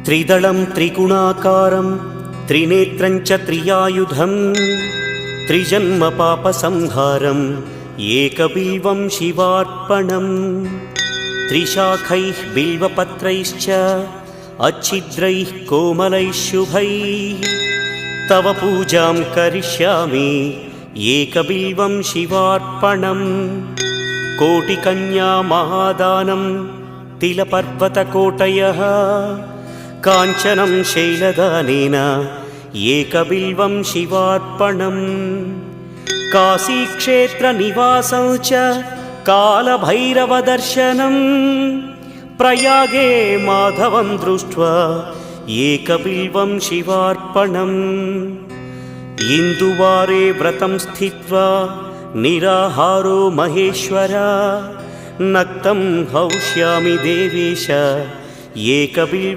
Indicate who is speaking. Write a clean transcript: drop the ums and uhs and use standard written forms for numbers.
Speaker 1: त्रिदलं त्रिगुणाकारं त्रिनेत्रं च त्रियायुधं त्रिजन्मपापसंहारम् एकबिल्वं शिवार्पणम् त्रिशाखैः बिल्वपत्रैश्च अच्छिद्रैः कोमलैः शुभैः तव पूजां करिष्यामि एकबिल्वं शिवार्पणम् कोटिकन्या महादानं तिलपर्वतकोटयः काञ्चनं शैलदानेन एकबिल्वं शिवार्पणम् काशीक्षेत्रनिवासं च कालभैरवदर्शनं प्रयागे माधवं दृष्ट्वा एकबिल्वं शिवार्पणम् इन्दुवारे व्रतं स्थित्वा निराहारो महेश्वर नक्तं हौष्यामि देवेश एकबिल्वं